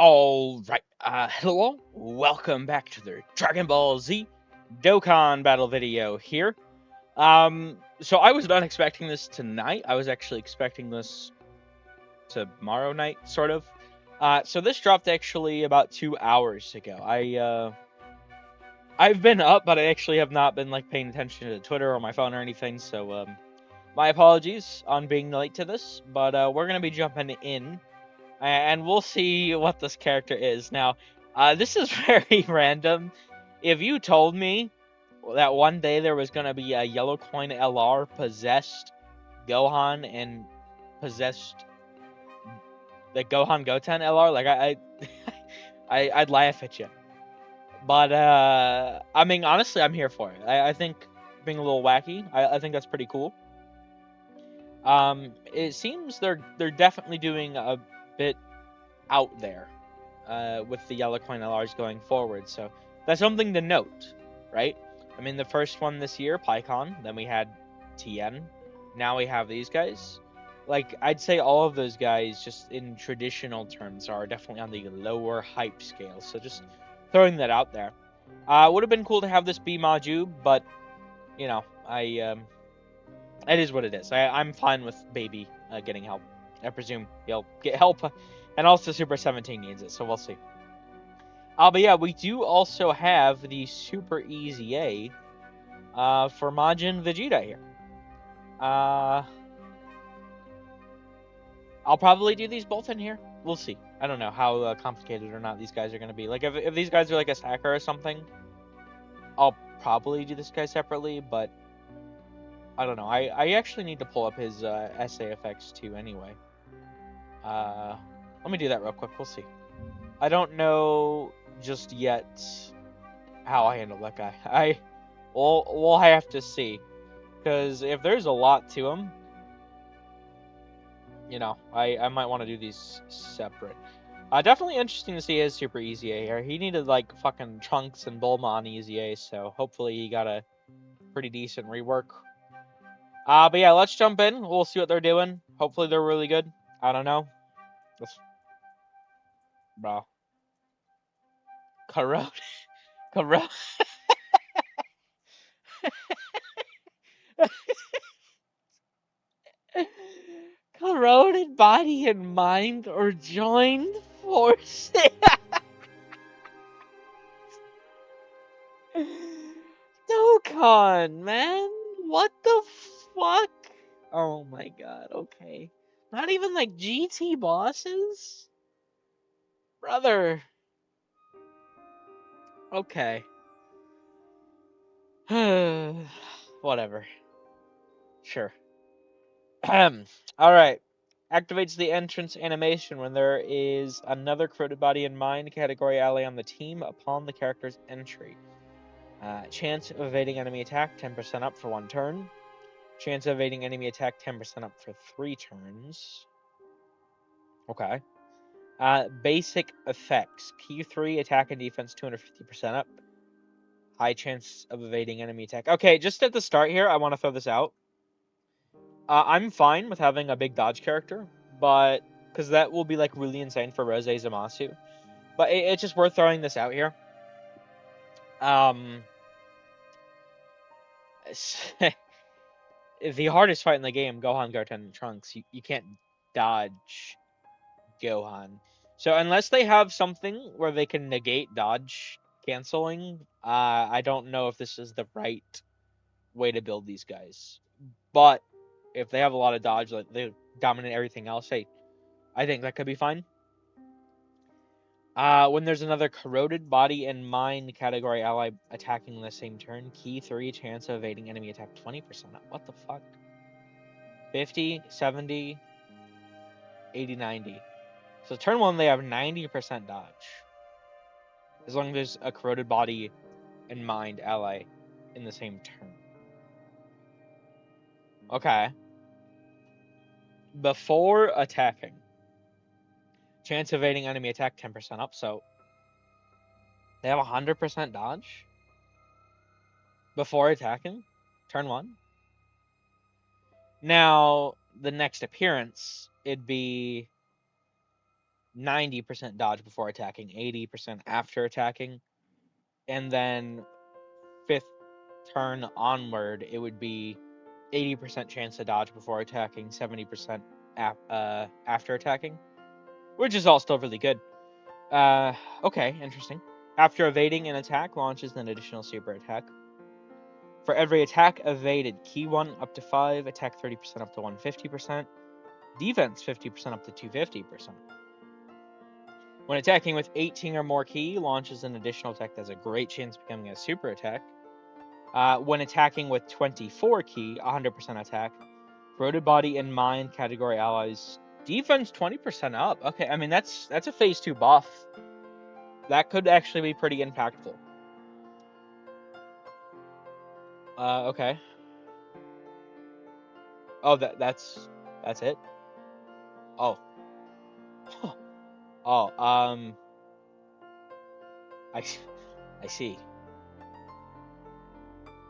Alright, hello, welcome back to the Dragon Ball Z Dokkan battle video here. So I was not expecting this tonight, I was actually expecting this tomorrow night, sort of. So this dropped actually about 2 hours ago. I've been up, but I actually have not been, like, paying attention to Twitter or my phone or anything, so, my apologies on being late to this, but, we're gonna be jumping in. And we'll see what this character is. Now, this is very random. If you told me that one day there was going to be a Yellow Coin LR Possessed Gohan and Possessed the Gohan Goten LR, like, I'd laugh at you. But, I mean, honestly, I'm here for it. I think being a little wacky, I think that's pretty cool. It seems they're definitely doing a bit out there with the Yellow Coin LRs going forward, so that's something to note, right? I mean, the first one this year, PyCon, then we had TN, now we have these guys. Like, I'd say all of those guys, just in traditional terms, are definitely on the lower hype scale, so just throwing that out there. Would have been cool to have this be Maju, but, you know, it is what it is. I'm fine with Baby getting help. I presume he'll get help, and also Super 17 needs it, so we'll see. But yeah, we do also have the Super Easy A for Majin Vegeta here. I'll probably do these both in here. We'll see. I don't know how complicated or not these guys are going to be. Like, if these guys are like a stacker or something, I'll probably do this guy separately, but I don't know. I actually need to pull up his SAFX too anyway. Let me do that real quick. We'll see. I don't know just yet how I handle that guy. We'll have to see, because if there's a lot to him, you know, I might want to do these separate. Definitely interesting to see his Super Easy A here. He needed like fucking Trunks and Bulma on Easy A, so hopefully he got a pretty decent rework. But yeah, let's jump in. We'll see what they're doing. Hopefully they're really good. I don't know. Bro. Corrode. Corrode. Corroded body and mind or joined forces. Dokkan, man. What the fuck? Oh my god, okay. Not even like GT bosses? Brother. Okay. Whatever. Sure. Alright. Activates the entrance animation when there is another corroded body in mind category ally on the team upon the character's entry. Chance of evading enemy attack 10% up for 1 turn. Chance of evading enemy attack 10% up for 3 turns. Okay. Basic effects. Q3 attack and defense 250% up. High chance of evading enemy attack. Okay, just at the start here, I want to throw this out. I'm fine with having a big dodge character, but because that will be like really insane for Rose Zamasu. But it's just worth throwing this out here. The hardest fight in the game, Gohan, Goten, and Trunks, you can't dodge Gohan. So unless they have something where they can negate dodge canceling, I don't know if this is the right way to build these guys. But if they have a lot of dodge, like they dominate everything else, hey, I think that could be fine. When there's another corroded body and mind category ally attacking the same turn, key 3 chance of evading enemy attack 20%. What the fuck? 50, 70, 80, 90. So turn 1, they have 90% dodge. As long as there's a corroded body and mind ally in the same turn. Okay. Before attacking, chance of evading enemy attack 10% up, so they have 100% dodge before attacking, turn 1. Now, the next appearance, it'd be 90% dodge before attacking, 80% after attacking, and then 5th turn onward, it would be 80% chance to dodge before attacking, 70% after attacking, which is all still really good. Okay, interesting. After evading an attack, launches an additional super attack. For every attack evaded, key 1 up to 5, attack 30% up to 150%, defense 50% up to 250%. When attacking with 18 or more ki, launches an additional attack that has a great chance of becoming a super attack. When attacking with 24 ki, 100% attack. Corroded body and mind category allies, defense 20% up. Okay, I mean that's a phase 2 buff. That could actually be pretty impactful. Okay. Oh, that's it. Oh. Oh, I see.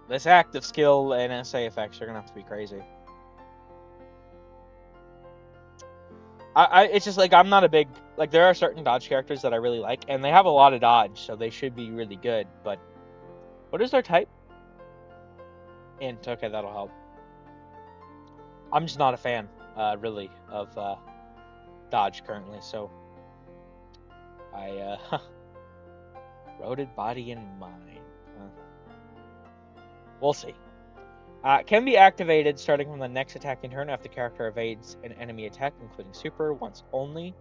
This active skill and SA effects are gonna have to be crazy. It's just like I'm not a big like there are certain dodge characters that I really like, and they have a lot of dodge, so they should be really good. But what is their type? Int. Okay, that'll help. I'm just not a fan, really, of dodge currently. So I Corroded body and mind. We'll see. Can be activated starting from the next attacking turn after the character evades an enemy attack, including super, once only.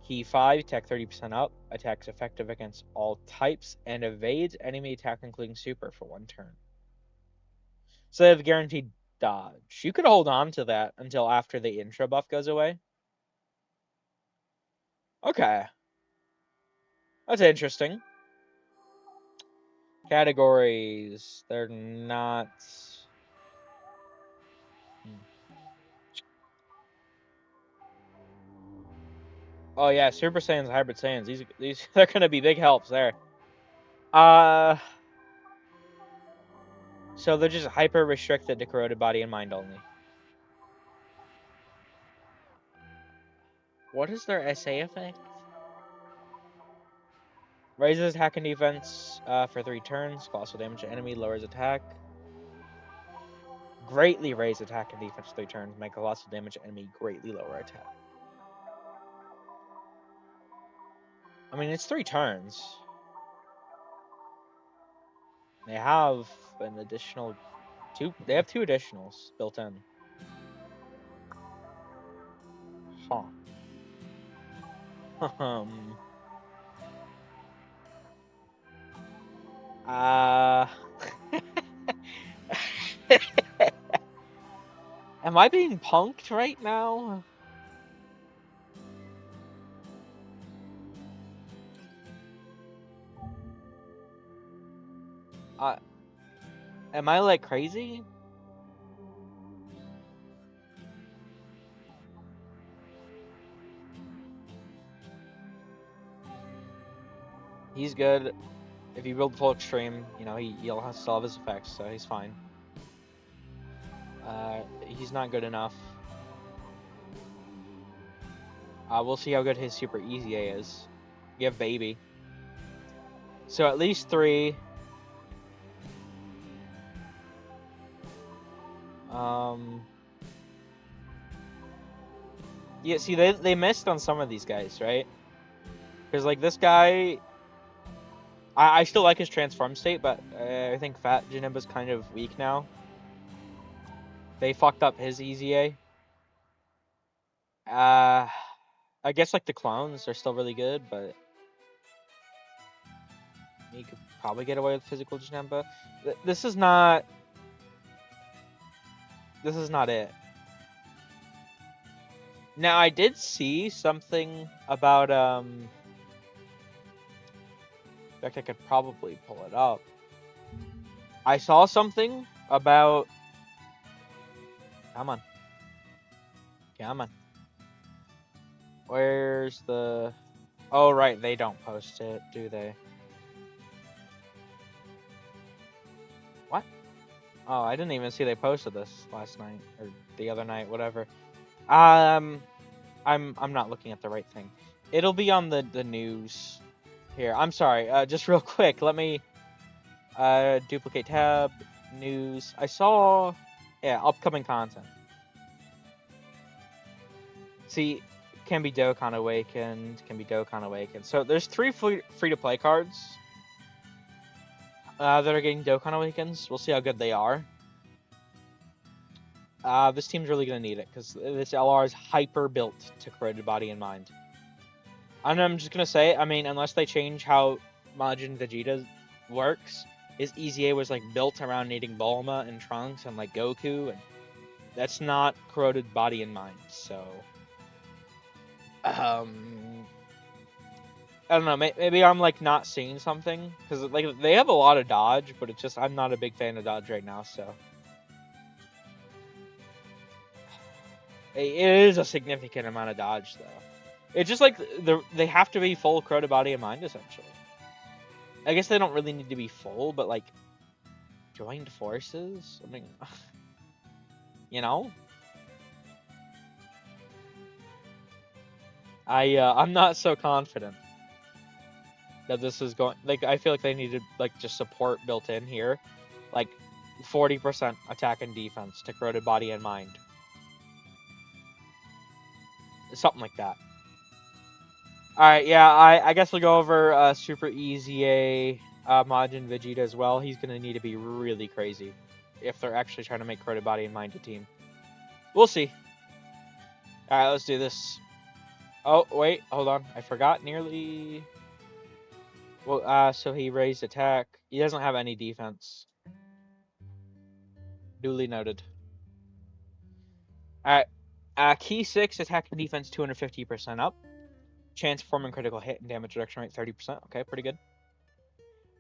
Key 5, attack 30% up, attacks effective against all types, and evades enemy attack, including super, for 1 turn. So they have guaranteed dodge. You could hold on to that until after the intro buff goes away. Okay. That's interesting. Categories. They're not... Oh yeah, Super Saiyans, Hybrid Saiyans. These they're gonna be big helps there. So they're just hyper restricted to corroded body and mind only. What is their SA effect? Raises attack and defense for 3 turns. Colossal damage to enemy. Lowers attack. Greatly raise attack and defense 3 turns. Make colossal damage to enemy. Greatly lower attack. I mean, it's 3 turns. They have an additional 2. They have 2 additionals built in. Huh. Am I being punked right now? Am I like crazy? He's good. If you build full extreme, you know, he'll still have his effects, so he's fine. He's not good enough. We'll see how good his super easy A is. You have Baby. So at least 3. Yeah, see, they missed on some of these guys, right? Because, like, this guy... I still like his transform state, but I think Fat Janemba's kind of weak now. They fucked up his easy A. I guess, like, the clones are still really good, but... You could probably get away with physical Janemba. This is not... This is not it. Now, I did see something about, in fact, I could probably pull it up. I saw something about... Come on. Come on. Where's the... Oh, right, they don't post it, do they? What? Oh, I didn't even see they posted this last night, or the other night, whatever. I'm not looking at the right thing. It'll be on the news here. I'm sorry. Just real quick, let me duplicate tab, news. I saw, yeah, upcoming content. See, can be Dokkan Awakened, can be Dokkan Awakened. So there's 3 free-to-play cards that are getting Dokkan Awakens. We'll see how good they are. This team's really going to need it, because this LR is hyper-built to corroded body and mind. And I'm just going to say, I mean, unless they change how Majin Vegeta works, his EZA was, like, built around needing Bulma and Trunks and, like, Goku, and that's not corroded body and mind, so... I don't know, maybe I'm, like, not seeing something, because, like, they have a lot of dodge, but it's just, I'm not a big fan of dodge right now, so... It is a significant amount of dodge, though. It's just, like, they have to be full corroded body and mind, essentially. I guess they don't really need to be full, but, like, joined forces? I mean, you know? I'm not so confident that this is going... Like, I feel like they needed, like, just support built in here. Like, 40% attack and defense to corroded body and mind. Something like that. Alright, yeah, I guess we'll go over Super EZA Majin Vegeta as well. He's going to need to be really crazy if they're actually trying to make corroded body and mind a team. We'll see. Alright, let's do this. Oh, wait, hold on. I forgot nearly... Well, so he raised attack. He doesn't have any defense. Duly noted. Alright. Key 6, attack and defense 250% up. Chance performing critical hit and damage reduction rate 30%. Okay, pretty good.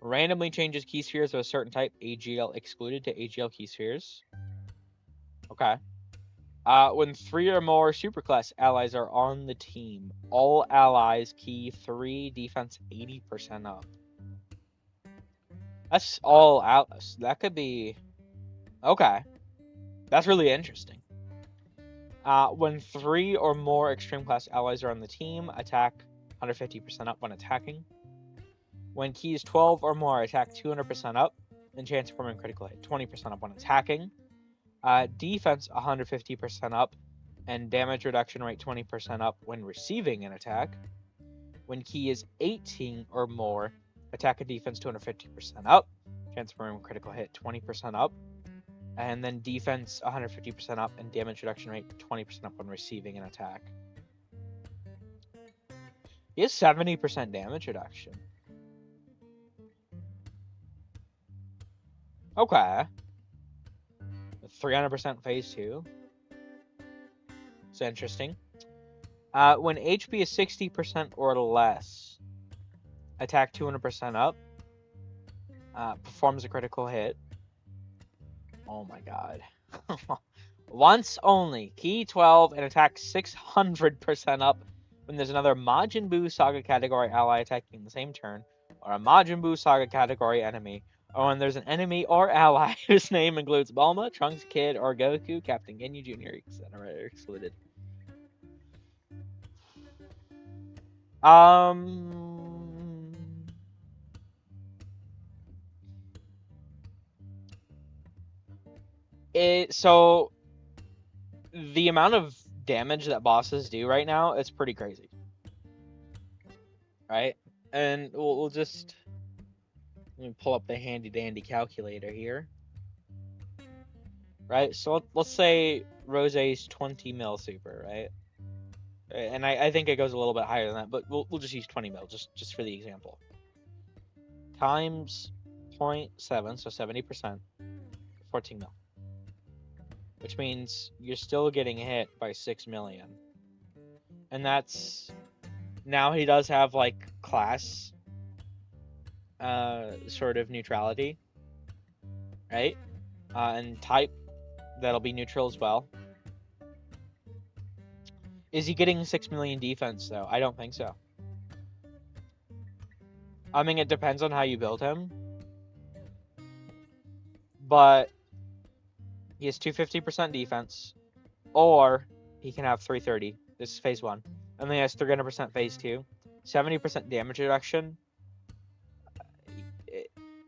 Randomly changes key spheres of a certain type, AGL excluded, to AGL key spheres. Okay. When 3 or more superclass allies are on the team, all allies key 3, defense 80% up. That's all out. That could be... Okay. That's really interesting. When 3 or more extreme class allies are on the team, attack 150% up when attacking. When keys 12 or more, attack 200% up, and chance of performing critical hit 20% up when attacking. Defense 150% up, and damage reduction rate 20% up when receiving an attack. When key is 18 or more, attack and defense 250% up, chance of performing critical hit 20% up. And then defense 150% up and damage reduction rate 20% up when receiving an attack. He has 70% damage reduction. Okay. 300% phase 2. It's interesting. When HP is 60% or less, attack 200% up. Performs a critical hit. Oh my god. Once only. Key 12 and attack 600% up when there's another Majin Buu Saga category ally attacking the same turn, or a Majin Buu Saga category enemy, or when there's an enemy or ally whose name includes Bulma, Trunks, Kid, or Goku, Captain Ginyu Jr., etc. are excluded. So the amount of damage that bosses do right now is pretty crazy, right? And we'll just let me pull up the handy dandy calculator here, right? So let's say Rose's 20 mil super, right? And I think it goes a little bit higher than that, but we'll just use 20 mil just for the example. Times 0.7, so 70%, 14 mil. Which means you're still getting hit by 6 million. And that's... Now he does have, like, class... sort of neutrality. Right? And type, that'll be neutral as well. Is he getting 6 million defense, though? I don't think so. I mean, it depends on how you build him. But... he has 250% defense, or he can have 330. This is phase 1. and then he has 300% phase 2, 70% damage reduction.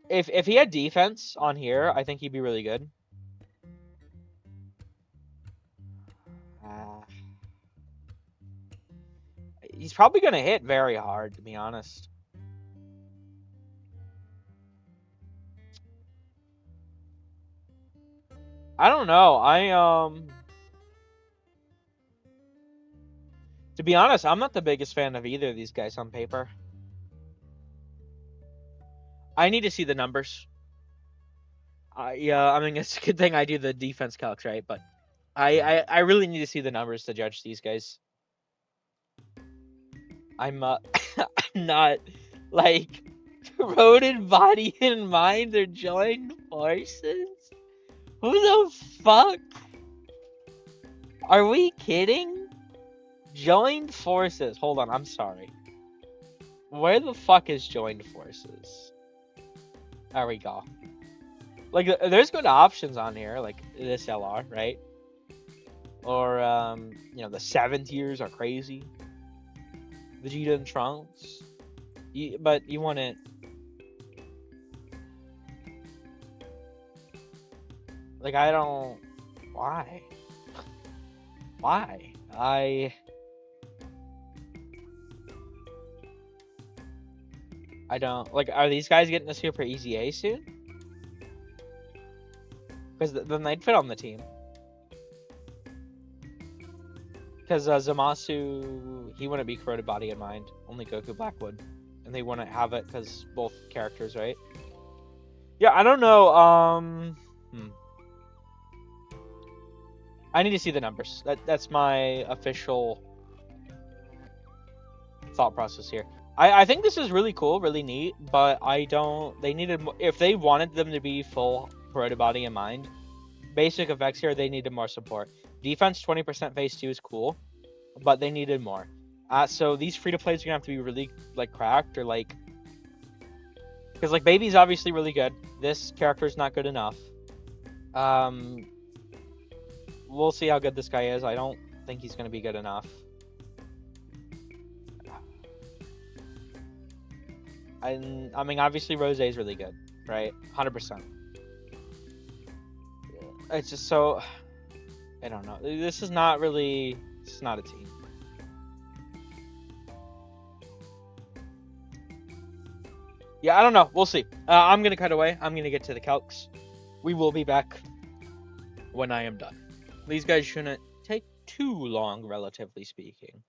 If he had defense on here, I think he'd be really good. He's probably gonna hit very hard, to be honest. I don't know. To be honest, I'm not the biggest fan of either of these guys on paper. I need to see the numbers. Yeah, I mean, it's a good thing I do the defense calcs, right? But I really need to see the numbers to judge these guys. I'm I'm not like rodent body and mind. They're joined forces. Who the fuck? Are we kidding? Joined forces. Hold on, I'm sorry. Where the fuck is joined forces? There we go. Like, there's good options on here, like this LR, right? Or, you know, the 7 tiers are crazy. Vegeta and Trunks. But you want it... Like, I don't... Why? Why? I don't... Like, are these guys getting a super easy A soon? Because then they'd fit on the team. Because Zamasu, he wouldn't be corroded body and mind. Only Goku Black would. And they wouldn't have it because both characters, right? Yeah, I don't know. I need to see the numbers. That's my official thought process here. I think this is really cool, really neat, but I don't... They needed... If they wanted them to be full corroded body and mind, basic effects here, they needed more support. Defense 20% phase 2 is cool, but they needed more. So these free-to-plays are going to have to be really, like, cracked, or, like... Because, like, Baby's obviously really good. This character's not good enough. We'll see how good this guy is. I don't think he's going to be good enough. I mean, obviously, Rose is really good, right? 100%. It's just so... I don't know. This is not really... It's not a team. Yeah, I don't know. We'll see. I'm going to cut away. I'm going to get to the calcs. We will be back when I am done. These guys shouldn't take too long, relatively speaking.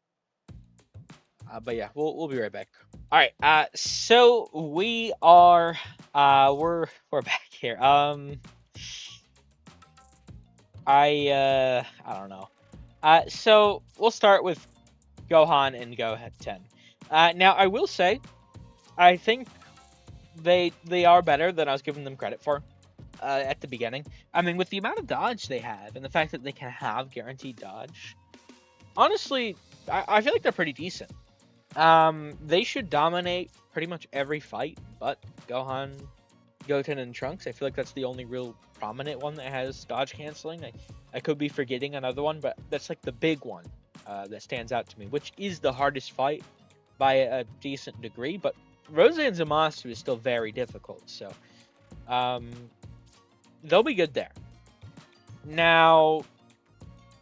But yeah, we'll be right back. All right. So we are... we're back here. I don't know. So we'll start with Gohan and Goten. Now I will say, I think they are better than I was giving them credit for at the beginning. I mean, with the amount of dodge they have and the fact that they can have guaranteed dodge, honestly, I feel like they're pretty decent. They should dominate pretty much every fight, but Gohan, Goten, and Trunks. I feel like that's the only real prominent one that has dodge canceling. I could be forgetting another one, but that's like the big one that stands out to me, which is the hardest fight by a decent degree. But Rose and Zamasu is still very difficult, so they'll be good there. Now,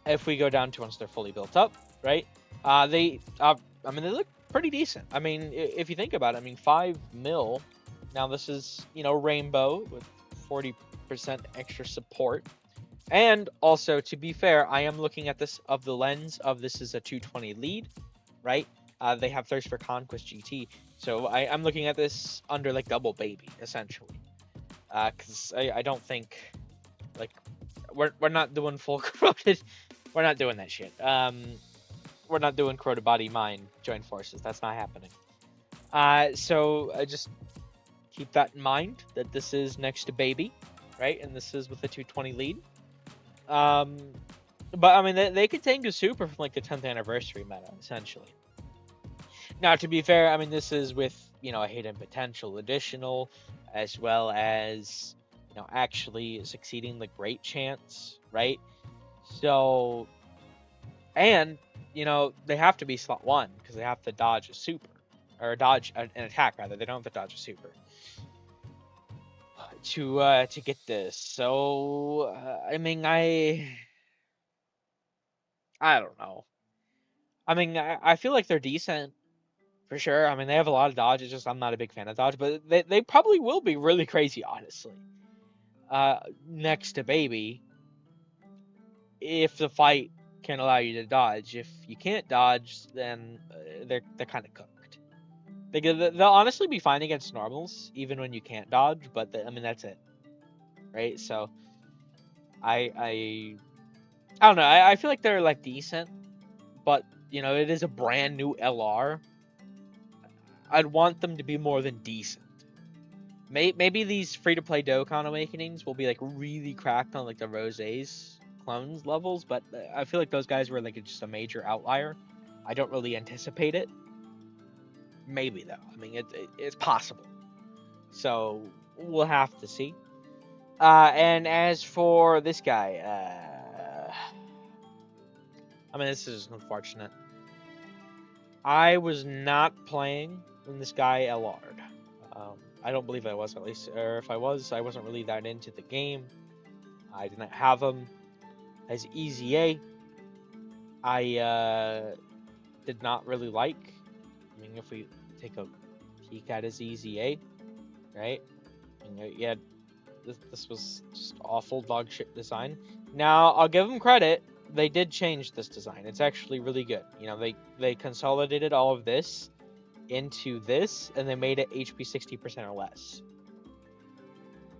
if we go down to once they're fully built up, right? They look pretty decent. I mean, if you think about it, I mean, 5 mil. Now this is, you know, Rainbow with 40% extra support. And also, to be fair, I am looking at this of the lens of this is a 220 lead, right? They have Thirst for Conquest GT. So I'm looking at this under, like, Double Baby, essentially. Because I don't think, like, we're not doing full corroded. We're not doing that shit. We're not doing corroded body mind joint forces. That's not happening. So I just keep that in mind, that this is next to Baby, right? And this is with a 220 lead. But I mean, they could take a super from like the 10th anniversary meta, essentially. Now, to be fair, I mean, this is with, you know, a hidden potential additional, as well as, you know, actually succeeding the great chance, right? So, and you know, they have to be slot 1 because they have to dodge a super. Or dodge an attack, rather. They don't have to dodge a super. To get this. So, I mean, I don't know. I mean, I feel like they're decent. For sure. I mean, they have a lot of dodge. It's just I'm not a big fan of dodge. But they probably will be really crazy, honestly. Next to Baby, if the fight can allow you to dodge. If you can't dodge, then they're kind of cooked. They'll honestly be fine against normals, even when you can't dodge. But I mean, that's it, right? So I don't know. I feel like they're like decent, but you know, it is a brand new LR. I'd want them to be more than decent. Maybe these free-to-play Dokkan Awakenings will be like really cracked on like the Rosé's clones levels, but I feel like those guys were like just a major outlier. I don't really anticipate it. Maybe though. I mean, it's possible. So we'll have to see. And as for this guy, I mean, this is unfortunate. I was not playing when this guy LR'd. I don't believe I was, at least. Or if I was, I wasn't really that into the game. I didn't have him as EZA. I did not really like. I mean, if we take a peek at his EZA, right? I mean, yeah, this was just awful dog shit design. Now, I'll give them credit. They did change this design. It's actually really good. You know, they consolidated all of this into this, and they made it HP 60% or less.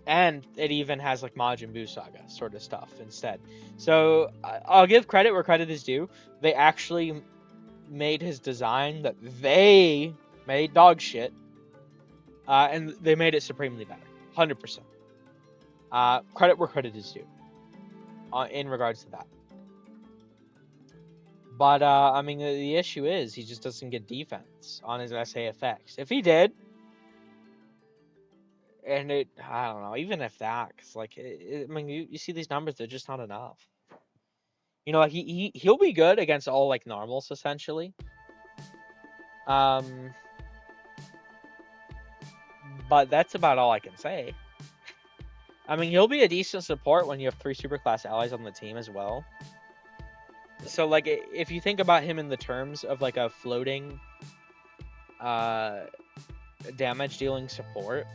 And it even has like Majin Buu Saga sort of stuff instead. So I'll give credit where credit is due. They actually made his design that they made dog shit, and they made it supremely better, 100%. Credit where credit is due in regards to that. But I mean, the issue is he just doesn't get defense on his SA effects. If he did, and I don't know, even if that, cause like, I mean, you see these numbers, they're just not enough. You know, like he'll be good against all like normals essentially. But that's about all I can say. I mean, he'll be a decent support when you have 3 superclass allies on the team as well. So like, if you think about him in the terms of like a floating damage dealing support,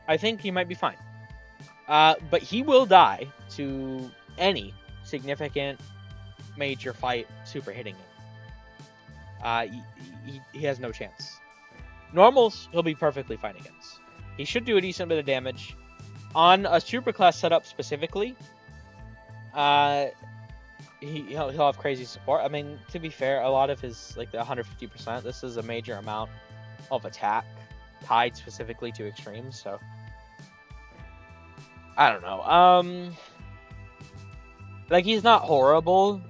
I think he might be fine. But he will die to any significant major fight super hitting him. He has no chance. Normals, he'll be perfectly fine against. He should do a decent bit of damage. On a superclass setup specifically, he'll have crazy support. I mean, to be fair, a lot of his, like the 150%, this is a major amount of attack tied specifically to extremes, so I don't know. Like, he's not horrible,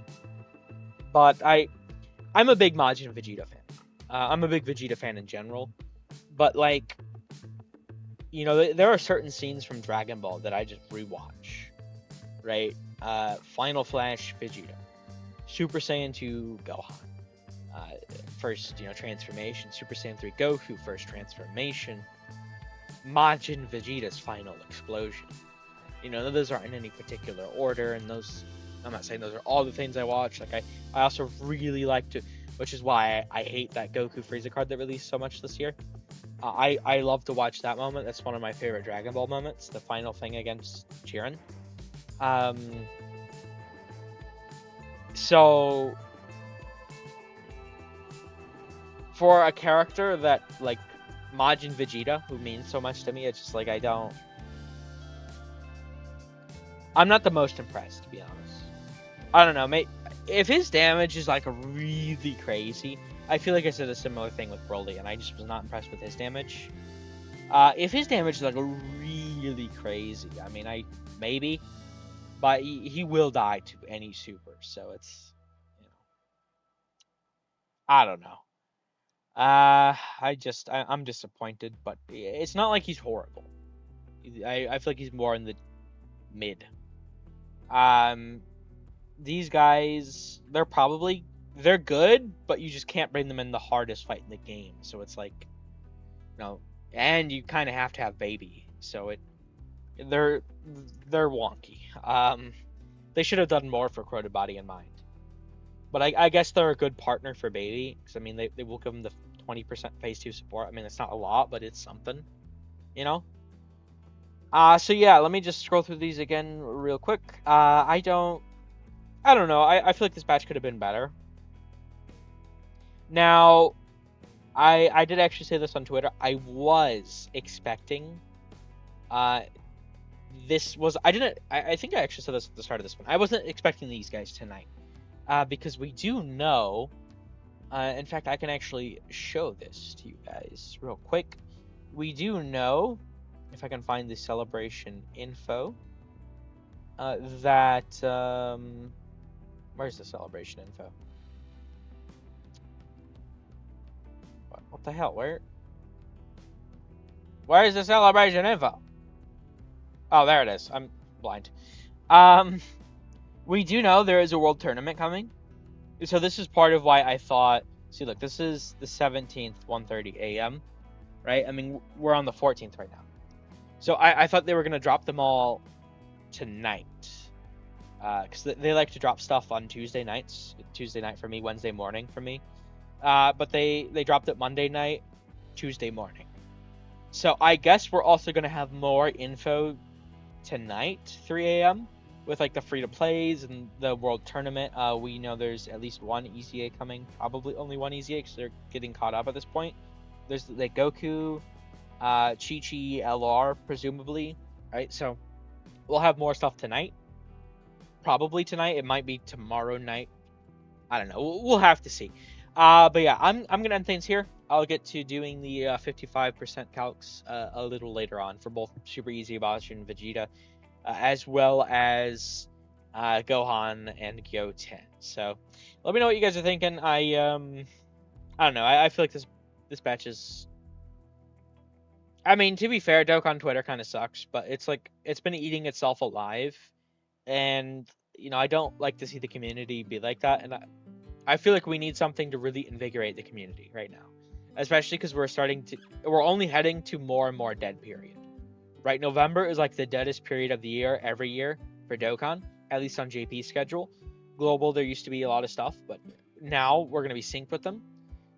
but I'm a big Majin Vegeta fan. I'm a big Vegeta fan in general, but like, you know, there are certain scenes from Dragon Ball that I just rewatch, right? Final Flash Vegeta, Super Saiyan 2 Gohan, first, you know, transformation, Super Saiyan 3 Goku, first transformation, Majin Vegeta's final explosion. You know, those aren't in any particular order, and those, I'm not saying those are all the things I watch. Like, I also really like to, which is why I hate that Goku Frieza card that released so much this year. I love to watch that moment. That's one of my favorite Dragon Ball moments, the final thing against Jiren. So for a character that, like, Majin Vegeta, who means so much to me, it's just like, I'm not the most impressed, to be honest. I don't know, if his damage is like really crazy, I feel like I said a similar thing with Broly, and I just was not impressed with his damage. If his damage is like really crazy, I mean, maybe, but he will die to any super, so it's, you know, I don't know. I'm disappointed, but it's not like he's horrible. I feel like he's more in the mid. these guys, they're good, but you just can't bring them in the hardest fight in the game. So it's like, and you kind of have to have Baby. So they're wonky. They should have done more for Crota Body in mind. But I guess they're a good partner for Baby, because I mean they will give him the 20% phase 2 support. I mean, it's not a lot, but it's something, you know. So yeah, let me just scroll through these again real quick. I don't know. I feel like this batch could have been better. Now, I did actually say this on Twitter. I was expecting, this was I think I actually said this at the start of this one. I wasn't expecting these guys tonight, because we do know. In fact, I can actually show this to you guys real quick. We do know, if I can find the celebration info, that where's the celebration info? What the hell? Where is the celebration info? Oh, there it is. I'm blind. We do know there is a world tournament coming. So this is part of why I thought, see, look, this is the 17th, 1:30 a.m., right? I mean, we're on the 14th right now. So I thought they were going to drop them all tonight. Because they like to drop stuff on Tuesday nights. Tuesday night for me, Wednesday morning for me. But they dropped it Monday night, Tuesday morning. So I guess we're also going to have more info tonight, 3 a.m., with like the free-to-plays and the world tournament. We know there's at least one EZA coming. Probably only one EZA, because they're getting caught up at this point. There's like Goku, Chi-Chi, LR, presumably, right? So we'll have more stuff tonight. Probably tonight. It might be tomorrow night. I don't know. We'll have to see. But yeah, I'm gonna end things here. I'll get to doing the 55% calcs a little later on for both Super Easy Majin Vegeta, as well as Gohan and Goten. So let me know what you guys are thinking. I don't know. I feel like this batch is. I mean, to be fair, Dokkan Twitter kind of sucks, but it's like it's been eating itself alive, and I don't like to see the community be like that, and I feel like we need something to really invigorate the community right now, especially because we're only heading to more and more dead period, right? November is like the deadest period of the year every year for Dokkan, at least on JP's schedule. Global, there used to be a lot of stuff, but now we're going to be synced with them.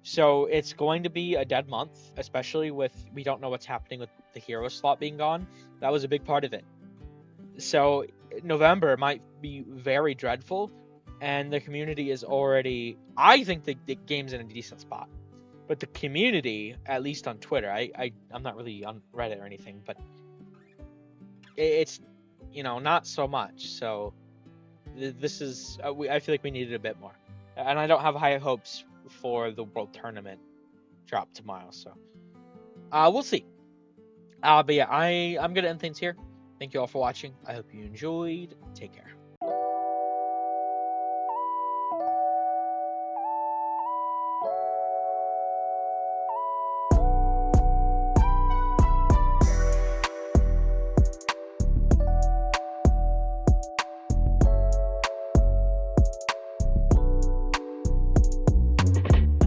So it's going to be a dead month, especially with, we don't know what's happening with the hero slot being gone. That was a big part of it. So November might be very dreadful, and the community is already, I think the game's in a decent spot. But the community, at least on Twitter, I'm not really on Reddit or anything, but it's, not so much. So this is, I feel like we needed a bit more. And I don't have high hopes for the World Tournament drop tomorrow, so we'll see. But yeah, I'm gonna end things here. Thank you all for watching. I hope you enjoyed. Take care.